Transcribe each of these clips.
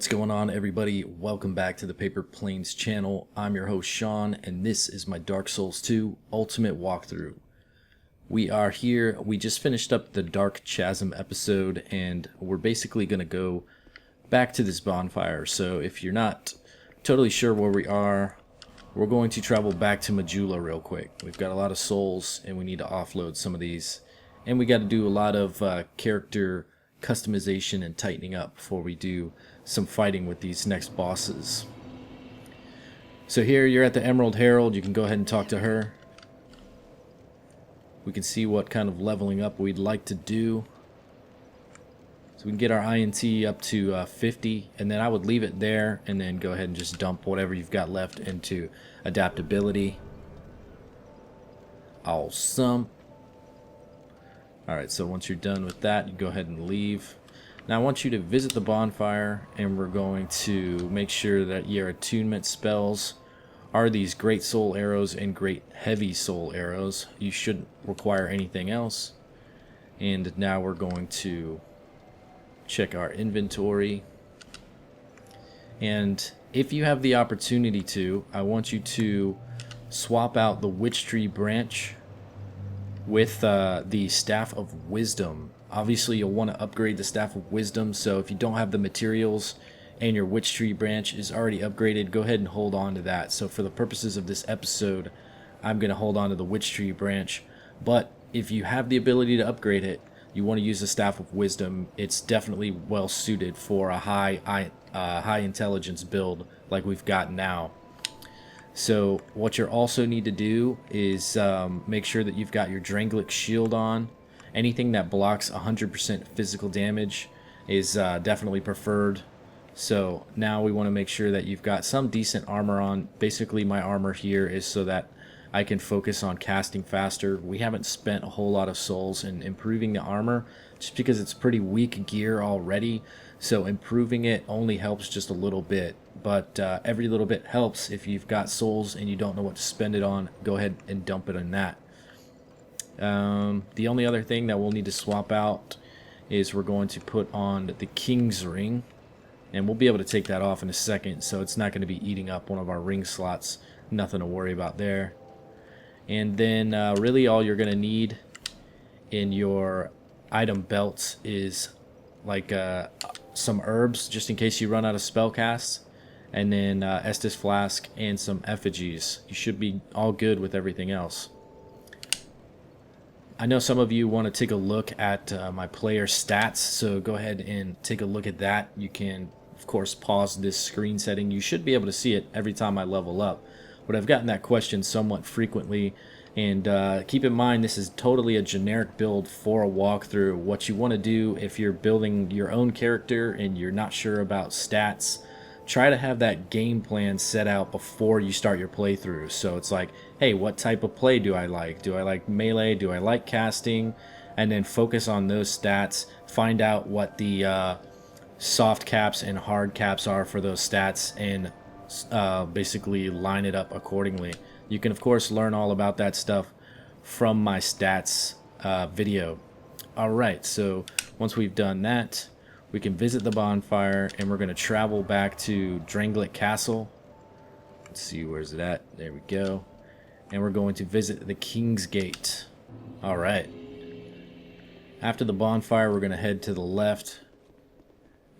What's going on, everybody? Welcome back to the Paper Planes channel. I'm your host Sean, and this is my Dark Souls 2 Ultimate Walkthrough. We are here. We just finished up the Dark Chasm episode, and we're basically going to go back to this bonfire. So if you're not totally sure where we are, we're going to travel back to Majula real quick. We've got a lot of souls, and we need to offload some of these. And we got to do a lot of character customization and tightening up before we do some fighting with these next bosses. So here you're at the Emerald Herald. You can go ahead and talk to her. We can see what kind of leveling up we'd like to do. So we can get our INT up to 50, and then I would leave it there and then go ahead and just dump whatever you've got left into adaptability. Awesome. Alright, so once you're done with that, you go ahead and leave. Now I want you to visit the bonfire, and we're going to make sure that your attunement spells are these Great Soul Arrows and Great Heavy Soul Arrows. You shouldn't require anything else. And now we're going to check our inventory. And if you have the opportunity to, I want you to swap out the Witch Tree branch with the Staff of Wisdom. Obviously you'll want to upgrade the Staff of Wisdom, so if you don't have the materials and your Witch Tree branch is already upgraded, go ahead and hold on to that. So for the purposes of this episode, I'm going to hold on to the Witch Tree branch, but if you have the ability to upgrade it, you want to use the Staff of Wisdom. It's definitely well suited for a high intelligence build like we've got now. So what you also need to do is make sure that you've got your Dranglic shield on. Anything that blocks 100% physical damage is definitely preferred. So now we want to make sure that you've got some decent armor on. Basically my armor here is so that I can focus on casting faster. We haven't spent a whole lot of souls in improving the armor just because it's pretty weak gear already. So improving it only helps just a little bit. But every little bit helps. If you've got souls and you don't know what to spend it on, go ahead and dump it on that. The only other thing that we'll need to swap out is we're going to put on the King's Ring. And we'll be able to take that off in a second, so it's not going to be eating up one of our ring slots. Nothing to worry about there. And then really all you're going to need in your item belts is like some herbs, just in case you run out of spell casts. And then Estus Flask and some effigies. You should be all good with everything else. I know some of you want to take a look at my player stats, so go ahead and take a look at that. You can, of course, pause this screen setting. You should be able to see it every time I level up. But I've gotten that question somewhat frequently, and keep in mind this is totally a generic build for a walkthrough. What you want to do if you're building your own character and you're not sure about stats, try to have that game plan set out before you start your playthrough. So it's like, hey, what type of play do I like? Do I like melee? Do I like casting? And then focus on those stats. Find out what the soft caps and hard caps are for those stats, and basically line it up accordingly. You can, of course, learn all about that stuff from my stats video. Alright, so once we've done that, we can visit the bonfire, and we're going to travel back to Dranglic Castle. Let's see, where's it at? There we go. And we're going to visit the King's Gate. Alright. After the bonfire, we're going to head to the left.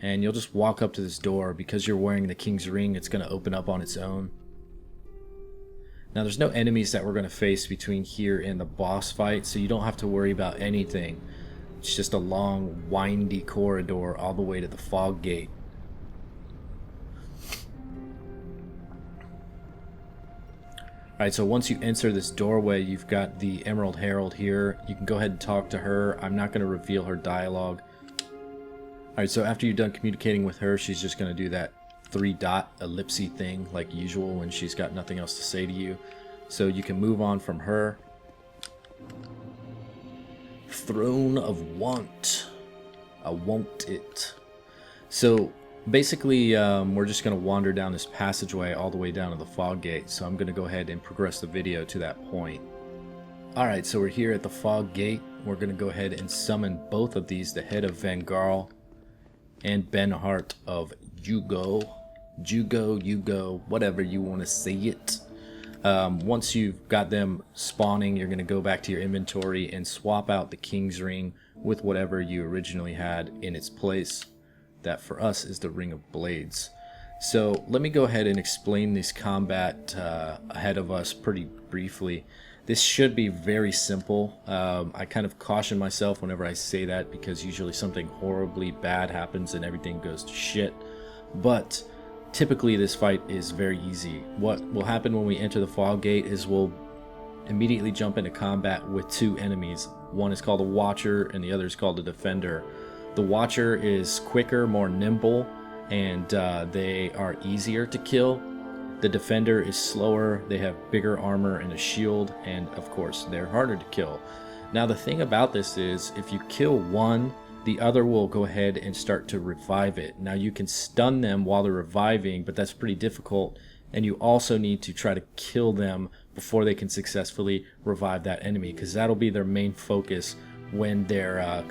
And you'll just walk up to this door. Because you're wearing the King's Ring, it's going to open up on its own. Now, there's no enemies that we're going to face between here and the boss fight, so you don't have to worry about anything. It's just a long, windy corridor all the way to the Fog Gate. Alright, so once you enter this doorway, you've got the Emerald Herald here. You can go ahead and talk to her. I'm not going to reveal her dialogue. Alright, so after you're done communicating with her, she's just going to do that 3-dot ellipse thing like usual when she's got nothing else to say to you. So you can move on from her. Throne of Want. I want it. So basically we're just going to wander down this passageway all the way down to the Fog Gate. So I'm going to go ahead and progress the video to that point. Alright, so we're here at the Fog Gate. We're going to go ahead and summon both of these, the head of Vangarl and Benhart of Jugo, whatever you want to say it. Once you've got them spawning, you're going to go back to your inventory and swap out the King's Ring with whatever you originally had in its place. That for us is the Ring of Blades. So let me go ahead and explain this combat ahead of us pretty briefly. This should be very simple. I kind of caution myself whenever I say that because usually something horribly bad happens and everything goes to shit. But typically this fight is very easy. What will happen when we enter the Fog Gate is we'll immediately jump into combat with two enemies. One is called a Watcher and the other is called a Defender. The Watcher is quicker, more nimble, and they are easier to kill. The Defender is slower, they have bigger armor and a shield, and of course they're harder to kill. Now the thing about this is if you kill one, the other will go ahead and start to revive it. Now you can stun them while they're reviving, but that's pretty difficult, and you also need to try to kill them before they can successfully revive that enemy, because that'll be their main focus when their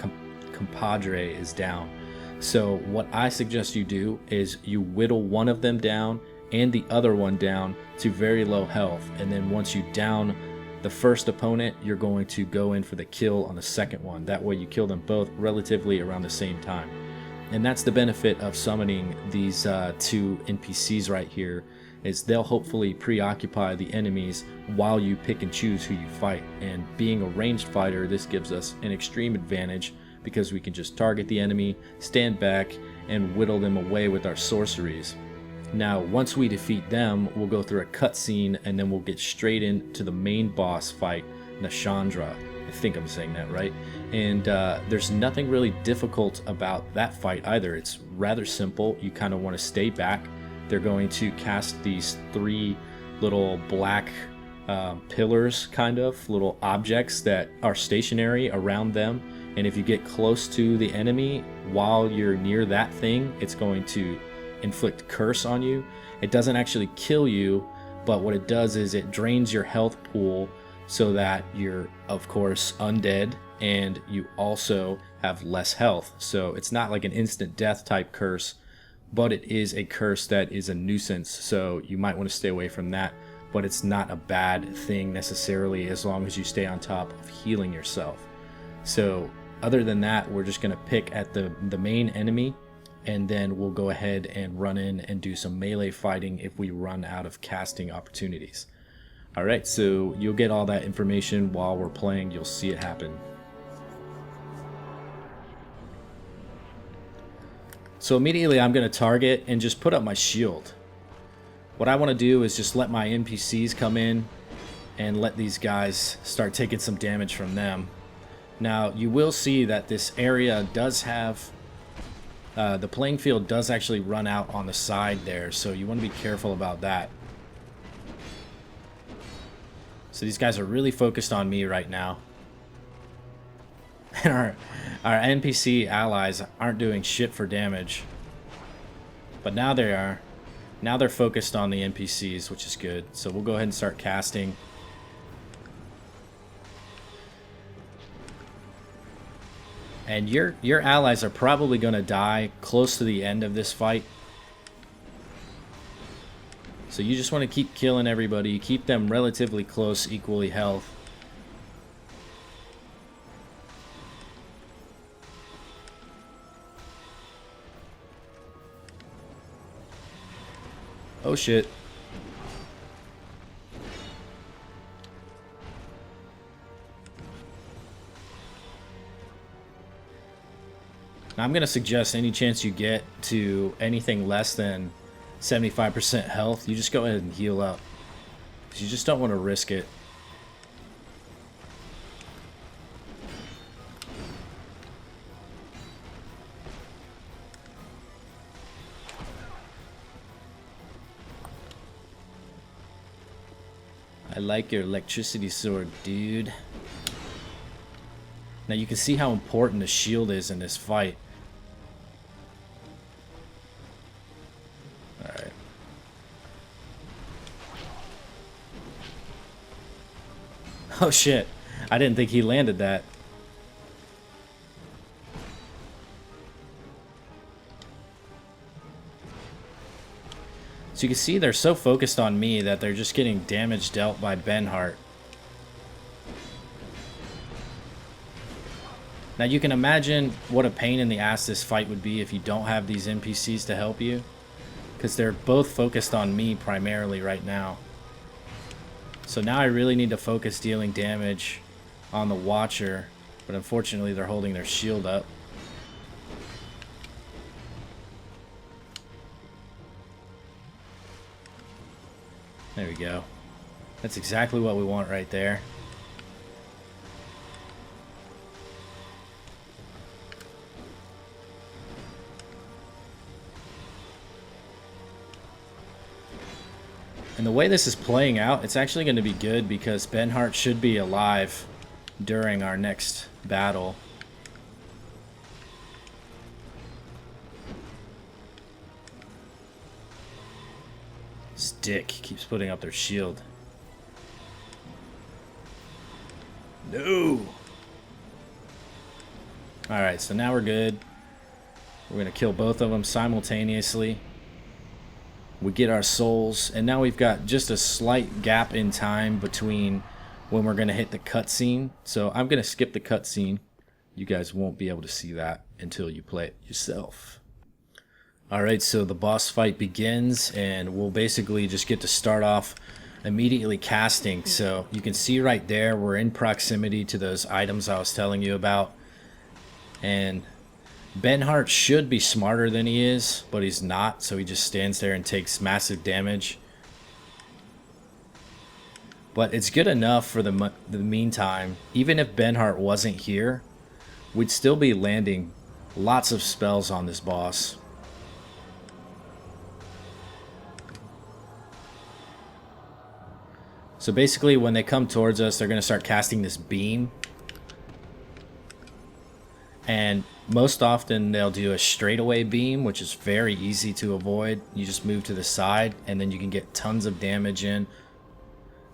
compadre is down. So what I suggest you do is you whittle one of them down and the other one down to very low health, and then once you down the first opponent, you're going to go in for the kill on the second one. That way you kill them both relatively around the same time. And that's the benefit of summoning these two NPCs right here, is they'll hopefully preoccupy the enemies while you pick and choose who you fight. And being a ranged fighter, this gives us an extreme advantage because we can just target the enemy, stand back, and whittle them away with our sorceries. Now, once we defeat them, we'll go through a cutscene and then we'll get straight into the main boss fight, Nashandra. I think I'm saying that right. And there's nothing really difficult about that fight either. It's rather simple. You kind of want to stay back. They're going to cast these three little black pillars, kind of little objects that are stationary around them. And if you get close to the enemy while you're near that thing, it's going to inflict curse on you. It doesn't actually kill you, but what it does is it drains your health pool so that you're, of course, undead, and you also have less health. So it's not like an instant death type curse, but it is a curse that is a nuisance, so you might want to stay away from that. But it's not a bad thing necessarily as long as you stay on top of healing yourself. So other than that, we're just going to pick at the main enemy, and then we'll go ahead and run in and do some melee fighting if we run out of casting opportunities. Alright, so you'll get all that information while we're playing. You'll see it happen. So immediately I'm going to target and just put up my shield. What I want to do is just let my NPCs come in and let these guys start taking some damage from them. Now you will see that this area does have the playing field does actually run out on the side there, so you want to be careful about that. So these guys are really focused on me right now. And our NPC allies aren't doing shit for damage. But now they are. Now they're focused on the NPCs, which is good. So we'll go ahead and start casting. And your allies are probably going to die close to the end of this fight. So you just want to keep killing everybody. Keep them relatively close, equally health. Oh shit. I'm going to suggest any chance you get to anything less than 75% health, you just go ahead and heal up. Because you just don't want to risk it. I like your electricity sword, dude. Now you can see how important the shield is in this fight. Alright. Oh shit. I didn't think he landed that. So you can see they're so focused on me that they're just getting damage dealt by Benhart. Now you can imagine what a pain in the ass this fight would be if you don't have these NPCs to help you. Because they're both focused on me primarily right now. So now I really need to focus dealing damage on the Watcher. But unfortunately they're holding their shield up. There we go. That's exactly what we want right there. And the way this is playing out, it's actually going to be good because Benhart should be alive during our next battle. Stick keeps putting up their shield. No! Alright, so now we're good. We're going to kill both of them simultaneously. We get our souls, and now we've got just a slight gap in time between when we're going to hit the cutscene. So I'm going to skip the cutscene. You guys won't be able to see that until you play it yourself. Alright, so the boss fight begins, and we'll basically just get to start off immediately casting. So you can see right there, we're in proximity to those items I was telling you about. And Benhart should be smarter than he is, but he's not, so he just stands there and takes massive damage. But it's good enough for the meantime. Even if Benhart wasn't here, we'd still be landing lots of spells on this boss. So basically when they come towards us, they're going to start casting this beam. And most often they'll do a straightaway beam, which is very easy to avoid. You just move to the side and then you can get tons of damage in.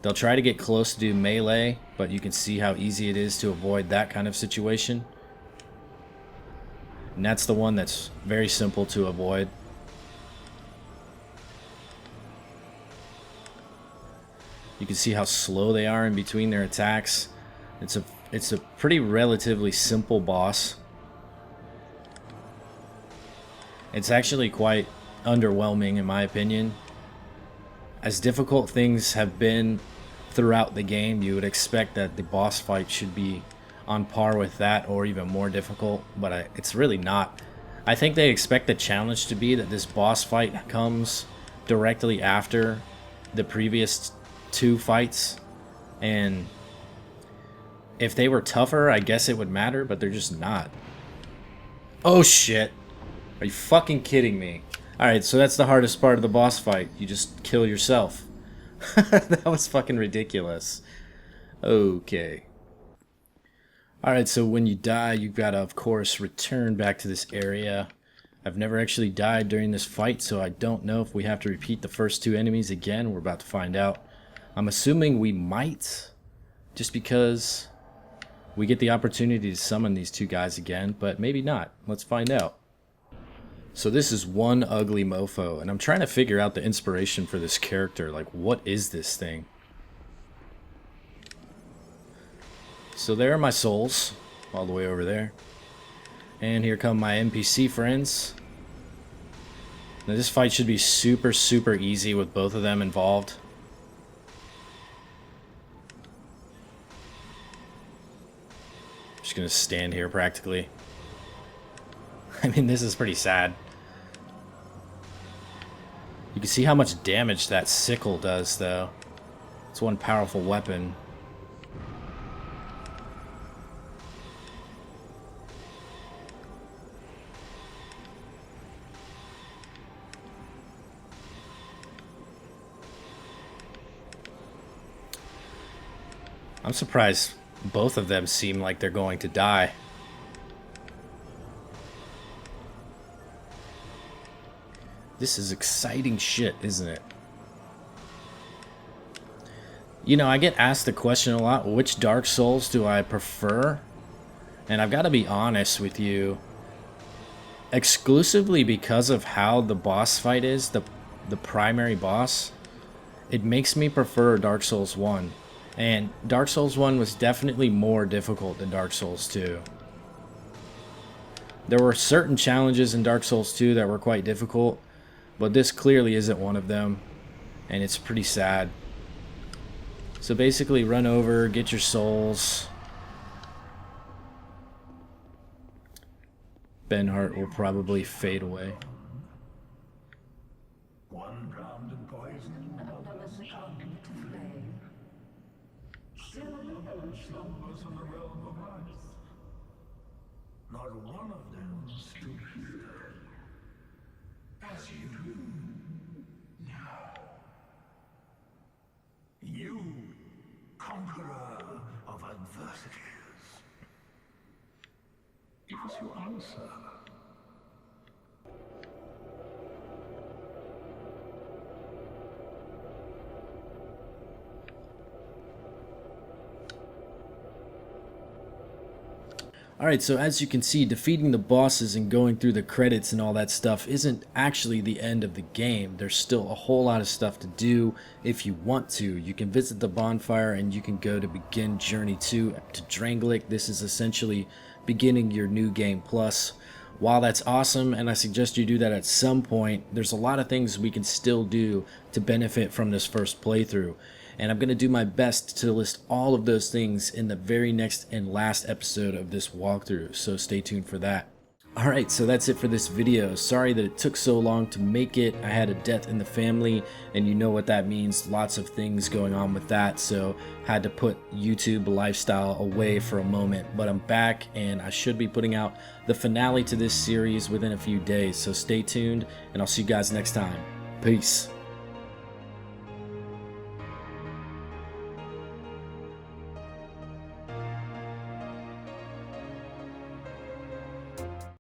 They'll try to get close to do melee, but you can see how easy it is to avoid that kind of situation. And that's the one that's very simple to avoid. You can see how slow they are in between their attacks. It's a pretty relatively simple boss. It's actually quite underwhelming in my opinion. As difficult things have been throughout the game, you would expect that the boss fight should be on par with that or even more difficult, but it's really not. I think they expect the challenge to be that this boss fight comes directly after the previous two fights, and if they were tougher, I guess it would matter, but they're just not. Oh shit. Are you fucking kidding me? Alright, so that's the hardest part of the boss fight. You just kill yourself. That was fucking ridiculous. Okay. Alright, so when you die, you've got to, of course, return back to this area. I've never actually died during this fight, so I don't know if we have to repeat the first two enemies again. We're about to find out. I'm assuming we might, just because we get the opportunity to summon these two guys again, but maybe not. Let's find out. So this is one ugly mofo, and I'm trying to figure out the inspiration for this character. Like, what is this thing? So there are my souls, all the way over there. And here come my NPC friends. Now this fight should be super, super easy with both of them involved. Just gonna stand here practically. I mean, this is pretty sad. You can see how much damage that sickle does, though. It's one powerful weapon. I'm surprised both of them seem like they're going to die. This is exciting shit, isn't it? You know, I get asked the question a lot, which Dark Souls do I prefer? And I've got to be honest with you. Exclusively because of how the boss fight is, the primary boss, it makes me prefer Dark Souls 1. And Dark Souls 1 was definitely more difficult than Dark Souls 2. There were certain challenges in Dark Souls 2 that were quite difficult, but this clearly isn't one of them, and it's pretty sad. So basically run over, get your souls. Benhart will probably fade away. One drowned in poison, another succumbed to flame. Still another slumbers in the realm of ice. Not one of them stood here as you do now. You, conqueror of adversities. Give us your answer. Alright, so as you can see, defeating the bosses and going through the credits and all that stuff isn't actually the end of the game. There's still a whole lot of stuff to do if you want to. You can visit the bonfire and you can go to begin Journey 2 to Drangleic. This is essentially beginning your new game plus. While that's awesome, and I suggest you do that at some point, there's a lot of things we can still do to benefit from this first playthrough. And I'm going to do my best to list all of those things in the very next and last episode of this walkthrough, so stay tuned for that. Alright, so that's it for this video. Sorry that it took so long to make it. I had a death in the family, and you know what that means. Lots of things going on with that, so had to put YouTube lifestyle away for a moment. But I'm back, and I should be putting out the finale to this series within a few days, so stay tuned, and I'll see you guys next time. Peace.